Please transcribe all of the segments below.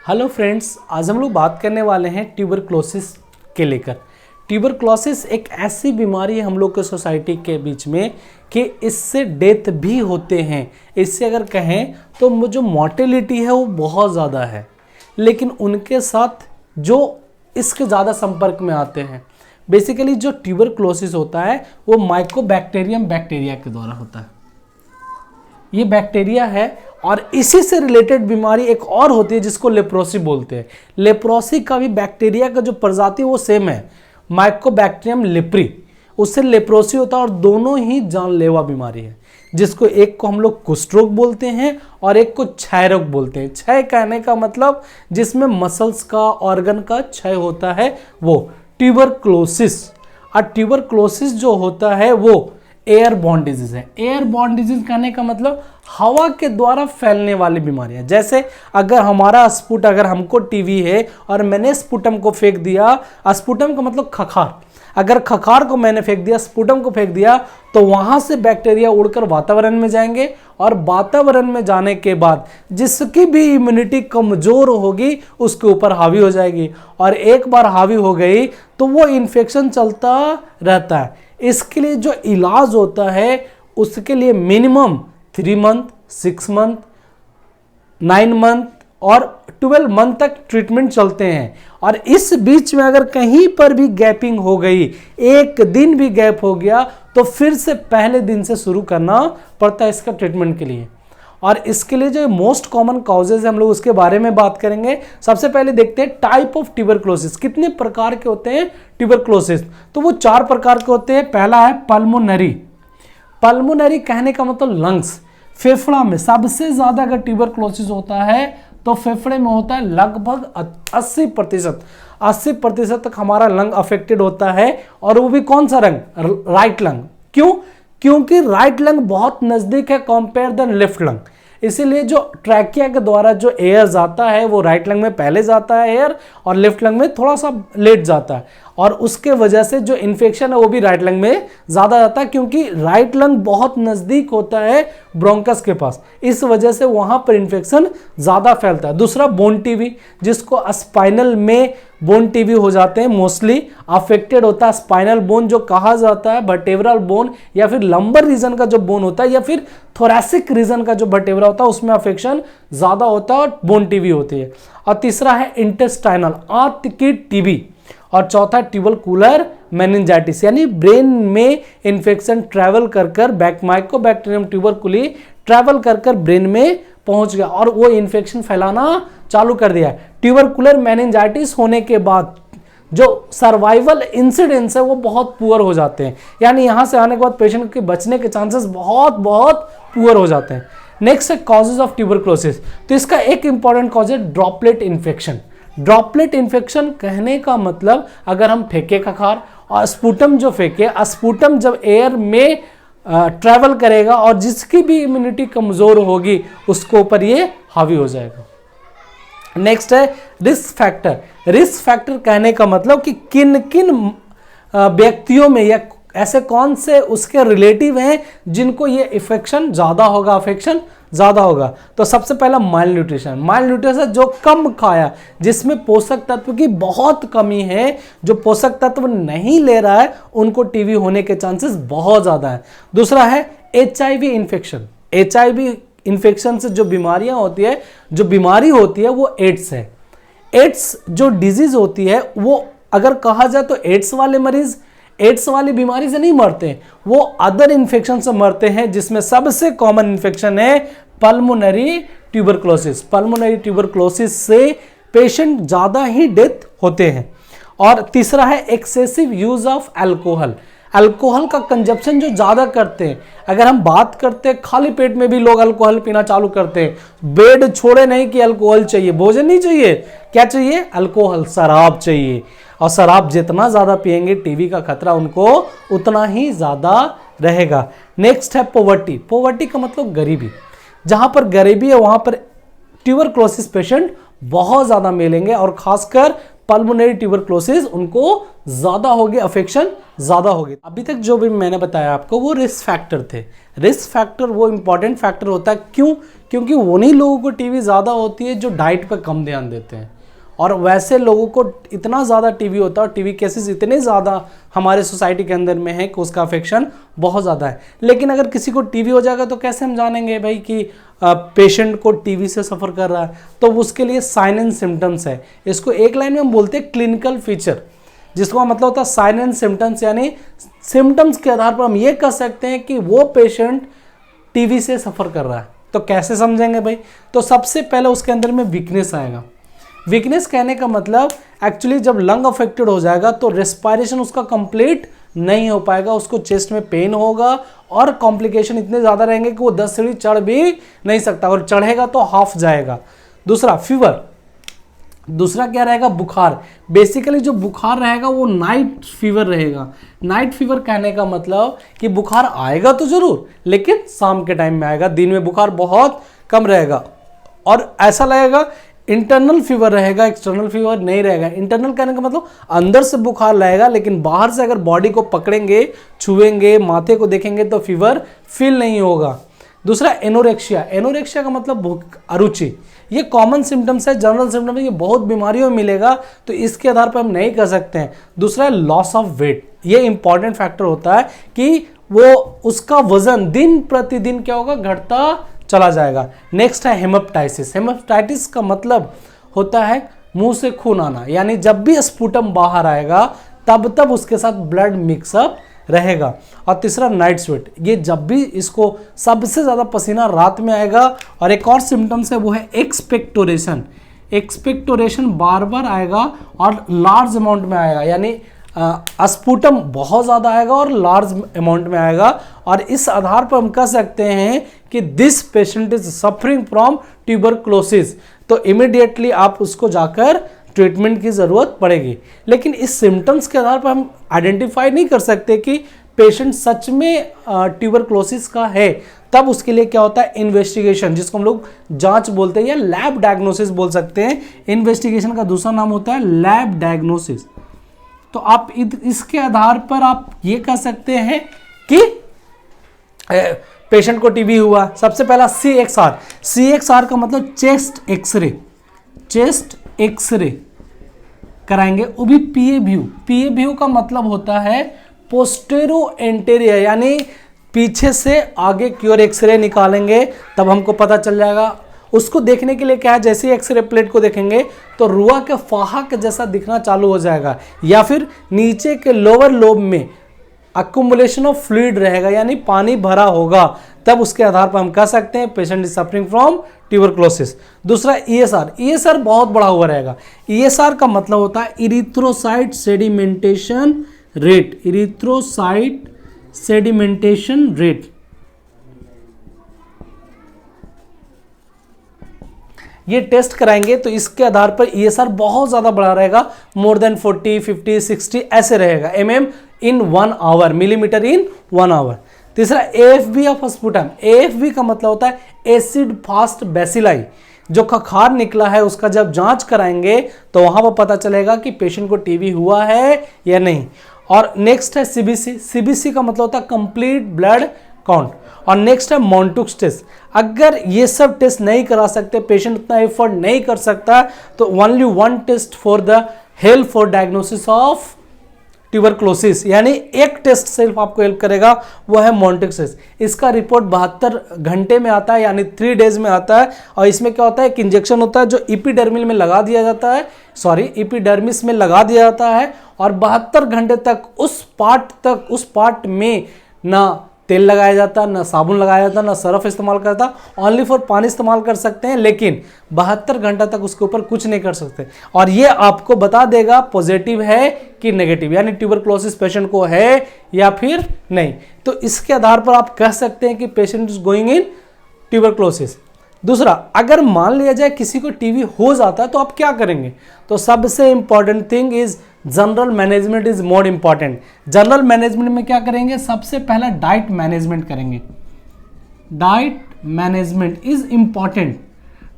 Hello friends, आज हम लोग बात करने वाले हैं ट्यूबरक्लोसिस के लेकर। ट्यूबरक्लोसिस एक ऐसी बीमारी है हम लोग के सोसाइटी के बीच में कि इससे डेथ भी होते हैं। इससे अगर कहें तो जो मोर्टेलिटी है वो बहुत ज़्यादा है, लेकिन उनके साथ जो इसके ज़्यादा संपर्क में आते हैं, बेसिकली जो ट्यूबरक्लोसिस होता है वो माइकोबैक्टीरियम बैक्टीरिया के द्वारा होता है। ये बैक्टीरिया है और इसी से रिलेटेड बीमारी एक और होती है जिसको लेप्रोसी बोलते हैं। लेप्रोसी का भी बैक्टीरिया का जो प्रजाति वो सेम है, माइकोबैक्टीरियम लेप्री, उससे लेप्रोसी होता है और दोनों ही जानलेवा बीमारी है, जिसको एक को हम लोग कुष्ठ रोग बोलते हैं और एक को क्षय रोग बोलते हैं। क्षय कहने का मतलब जिसमें मसल्स का ऑर्गन का क्षय होता है वो ट्यूबरक्लोसिस। और ट्यूबरक्लोसिस जो होता है वो एयरबॉर्न डिजीज है। एयरबॉर्न डिजीज कहने का मतलब हवा के द्वारा फैलने वाली बीमारियां। जैसे अगर हमारा स्पुट, अगर हमको टीवी है और मैंने स्पुटम को फेंक दिया, स्पुटम का मतलब खखार, अगर खखार को मैंने फेंक दिया, स्पुटम को फेंक दिया, तो वहां से बैक्टीरिया उड़कर वातावरण में जाएंगे और वातावरण में जाने के बाद जिसकी भी इम्यूनिटी कमजोर होगी उसके ऊपर हावी हो जाएगी, और एक बार हावी हो गई तो वो इन्फेक्शन चलता रहता है। इसके लिए जो इलाज होता है उसके लिए मिनिमम 3 मंथ, 6 मंथ, 9 मंथ और 12 मंथ तक ट्रीटमेंट चलते हैं। और इस बीच में अगर कहीं पर भी गैपिंग हो गई, एक दिन भी गैप हो गया, तो फिर से पहले दिन से शुरू करना पड़ता है इसका ट्रीटमेंट के लिए। और इसके लिए जो मोस्ट कॉमन कॉजेज है हम लोग उसके बारे में बात करेंगे। सबसे पहले देखते हैं टाइप ऑफ ट्यूबरक्लोसिस, कितने प्रकार के होते हैं ट्यूबरक्लोसिस। तो वो 4 प्रकार के होते हैं। पहला है पल्मोनरी। पल्मोनरी कहने का मतलब लंग्स, फेफड़ा में सबसे ज्यादा अगर ट्यूबरक्लोसिस होता है तो फेफड़े में होता है। लगभग 80% तक हमारा लंग अफेक्टेड होता है। और वो भी कौन सा रंग? Right lung. क्यों? क्योंकि राइट लंग बहुत नजदीक है कंपेयर द लेफ्ट लंग, इसीलिए जो ट्रैकिया के द्वारा जो एयर जाता है वो राइट लंग में पहले जाता है एयर, और लेफ्ट लंग में थोड़ा सा लेट जाता है। और उसके वजह से जो इन्फेक्शन है वो भी राइट लंग में ज़्यादा जाता है, क्योंकि राइट लंग बहुत नज़दीक होता है ब्रोंकस के पास, इस वजह से वहाँ पर इन्फेक्शन ज़्यादा फैलता है। दूसरा बोन टीबी, जिसको स्पाइनल में बोन टीबी हो जाते हैं, मोस्टली अफेक्टेड होता है स्पाइनल बोन जो कहा जाता है, वर्टेब्रल बोन या फिर लंबर रीजन का जो बोन होता है या फिर थोरैसिक रीजन का जो वर्टेब्रा होता है उसमें अफेक्शन ज़्यादा होता है और बोन टीबी होती है। और तीसरा है इंटेस्टाइनल, आंत की टीबी। और चौथा ट्यूबरकुलर मेनिंजाइटिस, यानी ब्रेन में इन्फेक्शन ट्रैवल कर माइकोबैक्टीरियम ट्यूबरकुली ट्रैवल कर ब्रेन में पहुंच गया और वो इन्फेक्शन फैलाना चालू कर दिया। ट्यूबरकुलर मेनिंजाइटिस होने के बाद जो सर्वाइवल इंसिडेंस है वो बहुत पुअर हो जाते हैं, यानी यहां से आने के बाद पेशेंट के बचने के चांसेस बहुत पुअर हो जाते हैं। नेक्स्ट है कॉजेज ऑफ ट्यूबरक्लोसिस। तो इसका एक इंपॉर्टेंट कॉज है ड्रॉपलेट इन्फेक्शन। ड्रॉपलेट इन्फेक्शन कहने का मतलब अगर हम फेंके खखार और स्पुटम जो फेंके, स्पुटम जब एयर में ट्रैवल करेगा और जिसकी भी इम्यूनिटी कमजोर होगी उसके ऊपर ये हावी हो जाएगा। नेक्स्ट है रिस्क फैक्टर। रिस्क फैक्टर कहने का मतलब कि किन किन व्यक्तियों में या ऐसे कौन से उसके रिलेटिव हैं जिनको ये इन्फेक्शन ज़्यादा होगा, अफेक्शन ज़्यादा होगा। तो सबसे पहला माइल न्यूट्रिशन। माइल न्यूट्रिशन जो कम खाया, जिसमें पोषक तत्व की बहुत कमी है, जो पोषक तत्व नहीं ले रहा है उनको टीबी होने के चांसेस बहुत ज़्यादा है। दूसरा है HIV इन्फेक्शन। HIV इन्फेक्शन से जो बीमारियां होती है, जो बीमारी होती है वो एड्स है। एड्स जो डिजीज होती है वो अगर कहा जाए तो एड्स वाले मरीज एड्स वाली बीमारी से नहीं मरते, वो अदर इन्फेक्शन से मरते हैं, जिसमें सबसे कॉमन इन्फेक्शन है पल्मोनरी ट्यूबरक्लोसिस। पल्मोनरी ट्यूबरक्लोसिस से पेशेंट ज़्यादा ही डेथ होते हैं। और तीसरा है excessive use of alcohol. Alcohol का कंजप्शन जो ज़्यादा करते हैं, अगर हम बात करते हैं खाली पेट में भी लोग अल्कोहल पीना चालू करते हैं, बेड छोड़े नहीं कि अल्कोहल चाहिए, भोजन नहीं चाहिए, क्या चाहिए? अल्कोहल, शराब चाहिए। और शराब जितना ज़्यादा पिएंगे टीबी का खतरा उनको उतना ही ज़्यादा रहेगा। नेक्स्ट है पॉवर्टी। पॉवर्टी का मतलब गरीबी। जहाँ पर गरीबी है वहाँ पर ट्यूबरक्लोसिस पेशेंट बहुत ज़्यादा मिलेंगे, और खासकर पल्मोनरी ट्यूबरक्लोसिस उनको ज़्यादा होगी, अफेक्शन ज़्यादा होगी। अभी तक जो भी मैंने बताया आपको वो रिस्क फैक्टर थे। रिस्क फैक्टर वो इंपॉर्टेंट फैक्टर होता है, क्यों? क्योंकि उन्हीं लोगों को टीबी ज़्यादा होती है जो डाइट पर कम ध्यान देते हैं, और वैसे लोगों को इतना ज़्यादा टीबी होता है और टीबी केसेस इतने ज़्यादा हमारे सोसाइटी के अंदर में है कि उसका अफेक्शन बहुत ज़्यादा है। लेकिन अगर किसी को टीबी हो जाएगा तो कैसे हम जानेंगे भाई कि पेशेंट को टीबी से सफ़र कर रहा है? तो उसके लिए साइन एंड सिम्टम्स है। इसको एक लाइन में हम बोलते हैं क्लिनिकल फीचर, जिसका मतलब होता है साइन एंड सिम्टम्स, यानी सिम्टम्स के आधार पर हम ये कह सकते हैं कि वो पेशेंट टीबी से सफ़र कर रहा है। तो कैसे समझेंगे भाई? तो सबसे पहले उसके अंदर में वीकनेस आएगा। वीकनेस कहने का मतलब एक्चुअली जब लंग अफेक्टेड हो जाएगा तो रेस्पिरेशन उसका कंप्लीट नहीं हो पाएगा, उसको चेस्ट में पेन होगा और कॉम्प्लिकेशन इतने ज़्यादा रहेंगे कि वो 10 सीढ़ी चढ़ भी नहीं सकता, और चढ़ेगा तो हाफ जाएगा। दूसरा फीवर, दूसरा क्या रहेगा? बुखार। बेसिकली जो बुखार रहेगा वो नाइट फीवर रहेगा। नाइट फीवर कहने का मतलब कि बुखार आएगा तो जरूर, लेकिन शाम के टाइम में आएगा, दिन में बुखार बहुत कम रहेगा। और ऐसा लगेगा इंटरनल फीवर रहेगा, एक्सटर्नल फीवर नहीं रहेगा। इंटरनल कहने का मतलब अंदर से बुखार रहेगा, लेकिन बाहर से अगर बॉडी को पकड़ेंगे, छुएंगे, माथे को देखेंगे तो फीवर फील नहीं होगा। दूसरा एनोरेक्सिया। एनोरेक्सिया का मतलब भूख, अरुचि। ये कॉमन सिम्टम्स है, जनरल सिम्टम्स है, ये बहुत बीमारियों में मिलेगा, तो इसके आधार पर हम नहीं कर सकते हैं। दूसरा है लॉस ऑफ वेट। ये इंपॉर्टेंट फैक्टर होता है कि वो उसका वजन दिन प्रतिदिन क्या होगा? घटता चला जाएगा। नेक्स्ट है हेमेप्टाइटिस। हेमेप्टाइटिस का मतलब होता है मुंह से खून आना, यानी जब भी स्पुटम बाहर आएगा तब उसके साथ ब्लड मिक्सअप रहेगा। और तीसरा नाइट स्वेट। ये जब भी इसको सबसे ज़्यादा पसीना रात में आएगा। और एक और सिम्टम्स है वो है एक्सपेक्टोरेशन। एक्सपेक्टोरेशन बार बार आएगा और लार्ज अमाउंट में आएगा, यानी स्पुटम बहुत ज़्यादा आएगा और लार्ज अमाउंट में आएगा। और इस आधार पर हम कह सकते हैं कि this patient is suffering from tuberculosis. तो इमीडिएटली आप उसको जाकर ट्रीटमेंट की ज़रूरत पड़ेगी। लेकिन इस सिम्टम्स के आधार पर हम आइडेंटिफाई नहीं कर सकते कि पेशेंट सच में ट्यूबरक्लोसिस का है। तब उसके लिए क्या होता है? इन्वेस्टिगेशन, जिसको हम लोग जांच बोलते हैं या लैब डायग्नोसिस बोल सकते हैं। इन्वेस्टिगेशन का दूसरा नाम होता है लैब डायग्नोसिस। तो आप इसके आधार पर आप ये कह सकते हैं कि पेशेंट को टीबी हुआ। सबसे पहला CXR। CXR का मतलब चेस्ट एक्सरे। चेस्ट एक्सरे कराएंगे, वो भी PA व्यू। PA व्यू का मतलब होता है पोस्टेरो एंटेरियर, यानी पीछे से आगे की ओर एक्सरे निकालेंगे, तब हमको पता चल जाएगा। उसको देखने के लिए क्या है? जैसे ही एक्सरे प्लेट को देखेंगे तो रुआ के फाहा के जैसा दिखना चालू हो जाएगा, या फिर नीचे के लोअर लोब में अक्यूमुलेशन ऑफ फ्लूइड रहेगा, यानी पानी भरा होगा। तब उसके आधार पर हम कह सकते हैं patient is suffering from tuberculosis. दूसरा ESR। ESR बहुत बड़ा हुआ रहेगा। ESR का मतलब होता है erythrocyte sedimentation rate. Erythrocyte sedimentation rate. ये टेस्ट कराएंगे तो इसके आधार पर ESR बहुत ज़्यादा बड़ा रहेगा, मोर देन 40, 50, 60 ऐसे रहेगा, mm in 1 hour, millimetre in 1 hour. तीसरा AFB ऑफ स्पुटम। AFB का मतलब होता है एसिड फास्ट बेसिलाई। जो खखार निकला है उसका जब जांच कराएंगे तो वहां पर पता चलेगा कि पेशेंट को टीबी हुआ है या नहीं। और नेक्स्ट है CBC। CBC का मतलब होता है कंप्लीट ब्लड काउंट। और नेक्स्ट है मॉन्टुक्स टेस्ट। अगर ये सब टेस्ट नहीं करा सकते, पेशेंट उतना एफर्ट नहीं कर सकता, तो only one test for the help for diagnosis of tuberculosis, यानी एक टेस्ट सिर्फ आपको हेल्प करेगा, वो है मॉन्टुक्स टेस्ट। इसका रिपोर्ट 72 घंटे में आता है, यानी 3 डेज में आता है। और इसमें क्या होता है? एक इंजेक्शन होता है जो एपिडर्मिल में लगा दिया जाता है, एपिडर्मिस में लगा दिया जाता है, और 72 घंटे तक उस पार्ट में ना तेल लगाया जाता, ना साबुन लगाया जाता, ना सरफ इस्तेमाल करता, ओनली फॉर पानी इस्तेमाल कर सकते हैं, लेकिन 72 घंटा तक उसके ऊपर कुछ नहीं कर सकते। और ये आपको बता देगा पॉजिटिव है कि नेगेटिव, यानी ट्यूबरक्लोसिस पेशेंट को है या फिर नहीं। तो इसके आधार पर आप कह सकते हैं कि patient is going in tuberculosis. दूसरा, अगर मान लिया जाए किसी को टीबी हो जाता है तो आप क्या करेंगे? तो सबसे important thing is general management is more important. General management में क्या करेंगे? सबसे पहला डाइट मैनेजमेंट करेंगे। Diet management is important.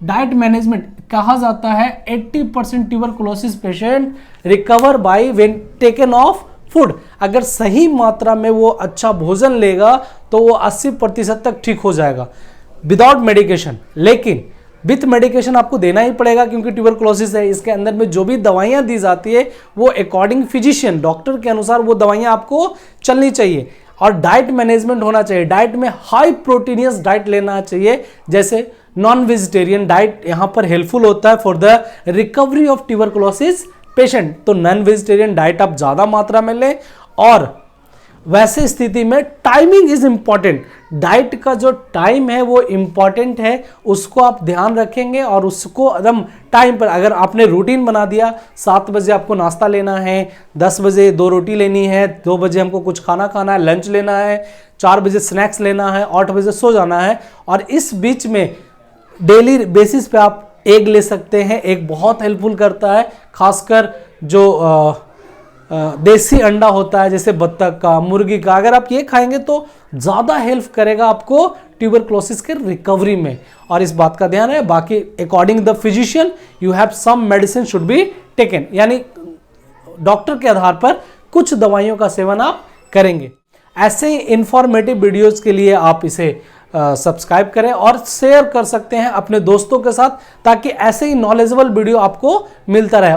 Diet management कहा जाता है 80% tuberculosis patient recover by when taken of food. अगर सही मात्रा में वो अच्छा भोजन लेगा तो वो 80% तक ठीक हो जाएगा विदाउट मेडिकेशन। लेकिन विथ मेडिकेशन आपको देना ही पड़ेगा क्योंकि ट्यूबरकुलोसिस है। इसके अंदर में जो भी दवाइयां दी जाती है वो अकॉर्डिंग फिजिशियन, डॉक्टर के अनुसार वो दवाइयां आपको चलनी चाहिए। और डाइट मैनेजमेंट होना चाहिए। डाइट में हाई प्रोटीनियस डाइट लेना चाहिए, जैसे नॉन वेजिटेरियन डाइट यहां पर हेल्पफुल होता है for the recovery of tuberculosis patient. तो नॉन वेजिटेरियन डाइट आप ज्यादा मात्रा में लें। और वैसे स्थिति में टाइमिंग इज इंपॉर्टेंट। डाइट का जो टाइम है वो इंपॉर्टेंट है, उसको आप ध्यान रखेंगे और उसको एकदम टाइम पर, अगर आपने रूटीन बना दिया 7 बजे आपको नाश्ता लेना है, 10 बजे 2 रोटी लेनी है, 2 बजे हमको कुछ खाना खाना है, लंच लेना है, 4 बजे स्नैक्स लेना है, 8 बजे सो जाना है, और इस बीच में डेली बेसिस पे आप एग ले सकते हैं। एग बहुत हेल्पफुल करता है, खासकर जो देसी अंडा होता है जैसे बत्तख का, मुर्गी का, अगर आप ये खाएंगे तो ज़्यादा हेल्प करेगा आपको ट्यूबरकुलोसिस के रिकवरी में। और इस बात का ध्यान है, बाकी according the physician you have some medicine should be taken, यानी डॉक्टर के आधार पर कुछ दवाइयों का सेवन आप करेंगे। ऐसे ही इंफॉर्मेटिव वीडियोस के लिए आप इसे सब्सक्राइब करें और शेयर कर सकते हैं अपने दोस्तों के साथ, ताकि ऐसे ही नॉलेजेबल वीडियो आपको मिलता रहे।